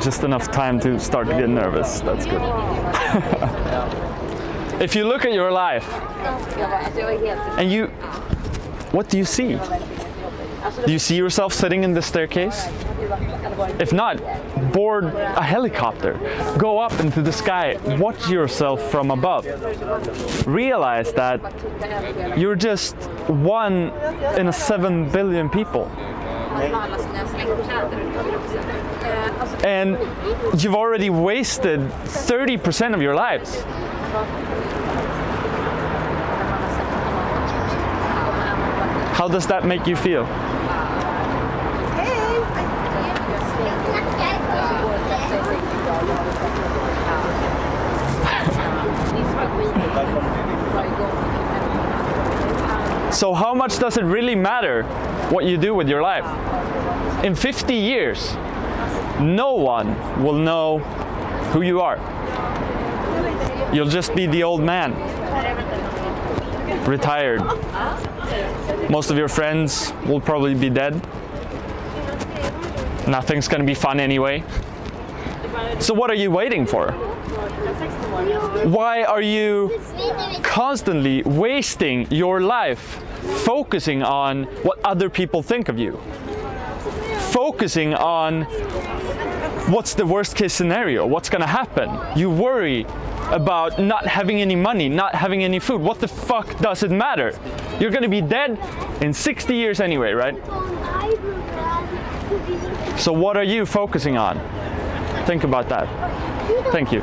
just enough time to start to get nervous. That's good. If you look at your life and what do you see? Do you see yourself sitting in the staircase? If not, board a helicopter. Go up into the sky. Watch yourself from above. Realize that you're just one in a 7 billion people. And you've already wasted 30% of your lives. How does that make you feel? So how much does it really matter what you do with your life? In 50 years, no one will know who you are. You'll just be the old man, retired. Most of your friends will probably be dead. Nothing's gonna be fun anyway. So what are you waiting for? Why are you constantly wasting your life focusing on what other people think of you? Focusing on what's the worst case scenario, what's gonna happen. You worry about not having any money, not having any food. What the fuck does it matter? You're gonna be dead in 60 years anyway, right? So what are you focusing on? Think about that. Thank you.